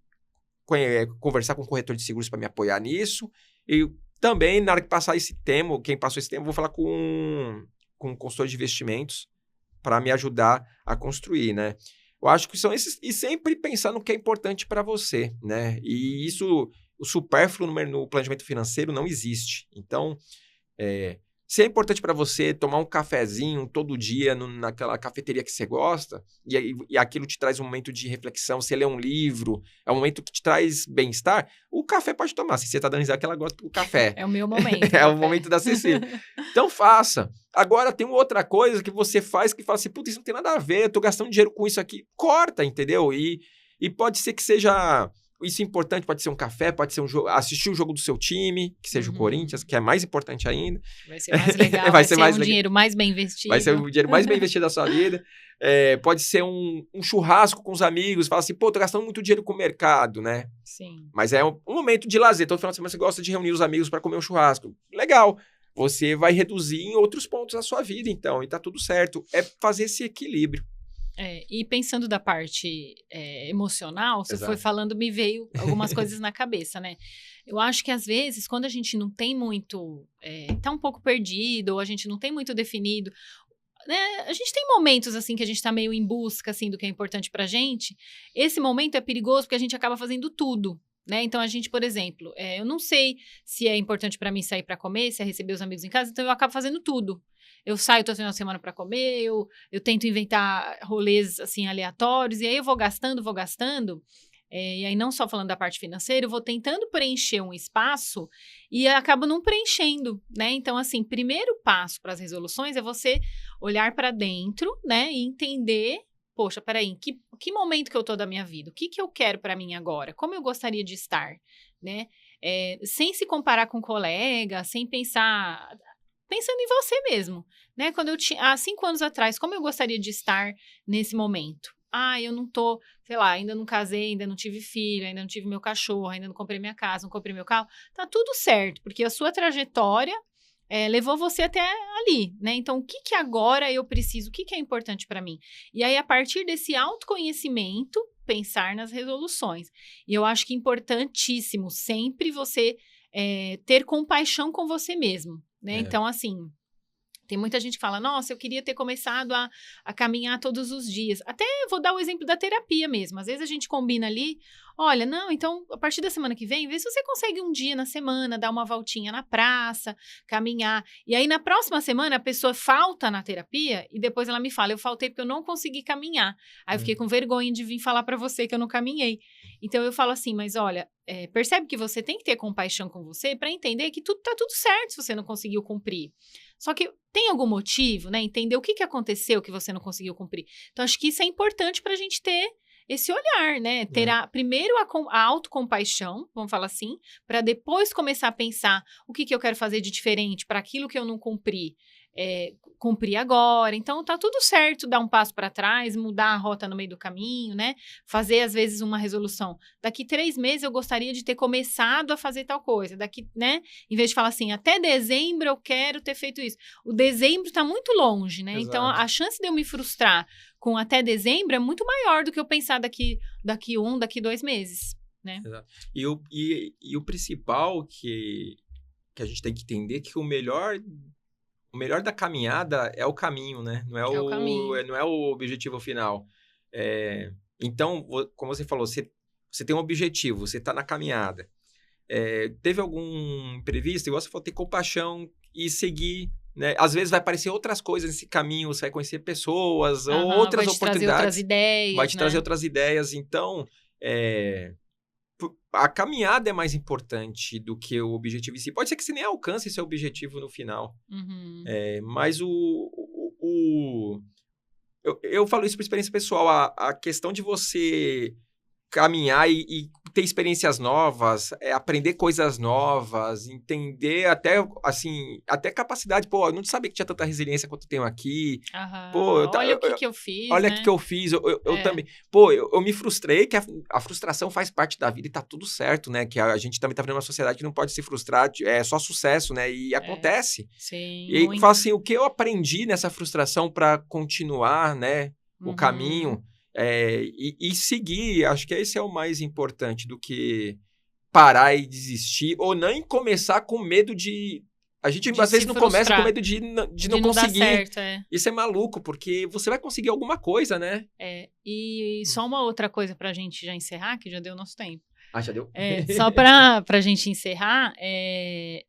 conversar com o corretor de seguros para me apoiar nisso. E também, na hora que passar esse tema, quem passou esse tema, eu vou falar com um consultor de investimentos para me ajudar a construir, né? Eu acho que são esses... E sempre pensar no que é importante para você, né? E isso, o supérfluo no planejamento financeiro não existe. Então, se é importante para você tomar um cafezinho todo dia naquela cafeteria que você gosta, e aquilo te traz um momento de reflexão, você lê um livro, é um momento que te traz bem-estar, o café pode tomar. Se você está dando risada que ela gosta do café. É o meu momento. É o momento da Cecília. Então, faça. Agora, tem outra coisa que você faz que fala assim, putz, isso não tem nada a ver, eu tô gastando dinheiro com isso aqui. Corta, entendeu? E pode ser que seja... Isso é importante, pode ser um café, pode ser assistir o jogo do seu time, que seja o Corinthians, que é mais importante ainda. Vai ser mais legal, vai ser um dinheiro mais bem investido. Vai ser o dinheiro mais bem investido da sua vida. Pode ser um churrasco com os amigos, fala assim, pô, tô gastando muito dinheiro com o mercado, né? Sim. Mas é um momento de lazer, todo final de semana você gosta de reunir os amigos para comer um churrasco. Legal, você vai reduzir em outros pontos da sua vida, então, e tá tudo certo. É fazer esse equilíbrio. E pensando da parte emocional, você Exato. foi falando, me veio algumas coisas na cabeça, né? Eu acho que às vezes, quando a gente não tem muito, tá um pouco perdido, ou a gente não tem muito definido, né? A gente tem momentos, assim, que a gente tá meio em busca, assim, do que é importante pra gente. Esse momento é perigoso porque a gente acaba fazendo tudo, né? Então, a gente, por exemplo, eu não sei se é importante pra mim sair pra comer, se é receber os amigos em casa, então eu acabo fazendo tudo. Eu saio todo final de semana para comer, eu tento inventar rolês, assim, aleatórios, e aí eu vou gastando, e aí não só falando da parte financeira, eu vou tentando preencher um espaço e acabo não preenchendo, né? Então, assim, primeiro passo para as resoluções é você olhar para dentro, né? E entender, poxa, peraí, em que momento que eu tô da minha vida? O que eu quero para mim agora? Como eu gostaria de estar, né? Sem se comparar com colega, sem pensar... Pensando em você mesmo, né? Quando há 5 anos atrás, como eu gostaria de estar nesse momento? eu não tô, sei lá, ainda não casei, ainda não tive filho, ainda não tive meu cachorro, ainda não comprei minha casa, não comprei meu carro, tá tudo certo, porque a sua trajetória levou você até ali, né? Então, o que agora eu preciso, o que é importante para mim? E aí, a partir desse autoconhecimento, pensar nas resoluções. E eu acho que é importantíssimo sempre você ter compaixão com você mesmo, né? Então, assim, tem muita gente que fala, nossa, eu queria ter começado a caminhar todos os dias. Até vou dar o exemplo da terapia mesmo. Às vezes a gente combina ali, olha, não, então, a partir da semana que vem, vê se você consegue um dia na semana dar uma voltinha na praça, caminhar. E aí, na próxima semana, a pessoa falta na terapia e depois ela me fala, eu faltei porque eu não consegui caminhar. Aí eu fiquei com vergonha de vir falar pra você que eu não caminhei. Então, eu falo assim, mas olha, percebe que você tem que ter compaixão com você pra entender que tá tudo certo se você não conseguiu cumprir. Só que tem algum motivo, né? Entender o que aconteceu que você não conseguiu cumprir. Então, acho que isso é importante para a gente ter esse olhar, né? Ter primeiro a autocompaixão, vamos falar assim, para depois começar a pensar o que eu quero fazer de diferente para aquilo que eu não cumpri. Cumprir agora, então tá tudo certo, dar um passo para trás, mudar a rota no meio do caminho, né? Fazer às vezes uma resolução. Daqui 3 meses eu gostaria de ter começado a fazer tal coisa. Daqui, né? Em vez de falar assim, até dezembro eu quero ter feito isso. O dezembro tá muito longe, né? Exato. Então a chance de eu me frustrar com até dezembro é muito maior do que eu pensar daqui 2 meses, né? Exato. E o principal que a gente tem que entender é que o melhor da caminhada é o caminho, né? Não é o caminho. Não é o objetivo final. Então, como você falou, você tem um objetivo, você está na caminhada. Teve algum imprevisto, igual você falou, ter compaixão e seguir, né? Às vezes vai aparecer outras coisas nesse caminho, você vai conhecer pessoas, ou outras oportunidades. Vai te trazer outras ideias, vai te trazer outras ideias. Então, a caminhada é mais importante do que o objetivo em si. Pode ser que você nem alcance esse objetivo no final. Mas eu falo isso por experiência pessoal. A questão de você caminhar e ter experiências novas, aprender coisas novas, entender até capacidade. Pô, eu não sabia que tinha tanta resiliência quanto eu tenho aqui. Pô, olha o que eu fiz, olha o que eu fiz. Eu também. Pô, eu me frustrei, que a frustração faz parte da vida e tá tudo certo, né? Que a gente também tá vivendo uma sociedade que não pode se frustrar, é só sucesso, né? E acontece. Sim, e aí eu falo assim, o que eu aprendi nessa frustração para continuar, né? O caminho... e seguir, acho que esse é o mais importante do que parar e desistir, ou nem começar com medo de... A gente às vezes não começa com medo de não conseguir. Dar certo, Isso é maluco, porque você vai conseguir alguma coisa, né? E só uma outra coisa pra gente já encerrar, que já deu nosso tempo. Já deu? Só pra gente encerrar,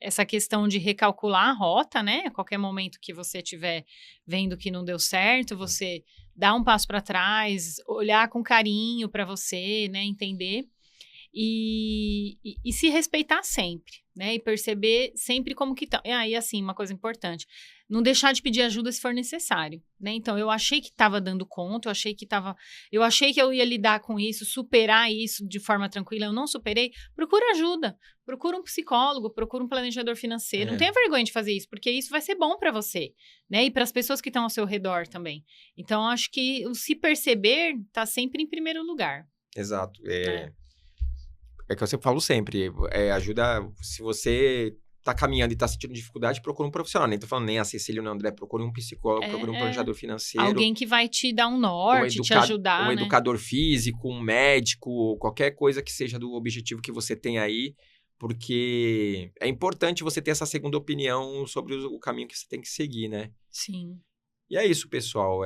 essa questão de recalcular a rota, né? A qualquer momento que você estiver vendo que não deu certo, você dar um passo para trás, olhar com carinho para você, né? Entender e se respeitar sempre, né? E perceber sempre como que tá. E aí, assim, uma coisa importante, não deixar de pedir ajuda se for necessário, né? Então, eu achei que estava dando conta, eu achei que eu ia lidar com isso, superar isso de forma tranquila, eu não superei, procura ajuda, procura um psicólogo, procura um planejador financeiro, não tenha vergonha de fazer isso, porque isso vai ser bom para você, né? E para as pessoas que estão ao seu redor também. Então, acho que o se perceber está sempre em primeiro lugar. Exato. É que eu sempre falo sempre, ajuda, se você tá caminhando e tá sentindo dificuldade, procura um profissional. Nem tô falando nem a Cecília ou o André, procure um psicólogo, procure um planejador financeiro. Alguém que vai te dar um norte, te ajudar, um educador físico, um médico, qualquer coisa que seja do objetivo que você tem aí, porque é importante você ter essa segunda opinião sobre o caminho que você tem que seguir, né? Sim. E é isso, pessoal.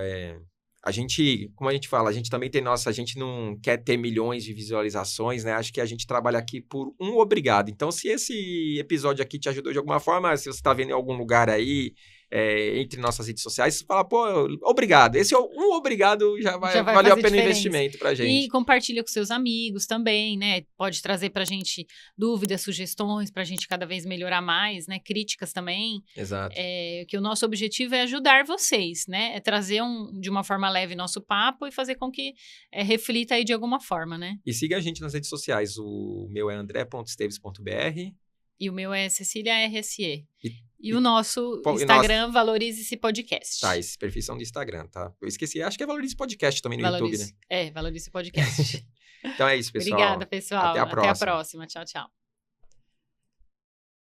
A gente, como a gente fala, a gente também tem a gente não quer ter milhões de visualizações, né? Acho que a gente trabalha aqui por um obrigado. Então, se esse episódio aqui te ajudou de alguma forma, se você está vendo em algum lugar aí, entre nossas redes sociais, você fala, pô, obrigado. Esse um obrigado já vai valer a pena o investimento pra gente. E compartilha com seus amigos também, né? Pode trazer pra gente dúvidas, sugestões, pra gente cada vez melhorar mais, né? Críticas também. Exato. Que o nosso objetivo é ajudar vocês, né? É trazer de uma forma leve nosso papo e fazer com que reflita aí de alguma forma, né? E siga a gente nas redes sociais. O meu é andré.esteves.br E o meu é Cecília RSE. E o e nosso e Instagram, Valorize-se Podcast. Tá, esses perfis são do Instagram, tá? Eu esqueci, acho que é Valorize Podcast também no YouTube, né? Valorize. Valorize Podcast. Então é isso, pessoal. Obrigada, pessoal. Até a Até a próxima. próxima. Tchau, tchau.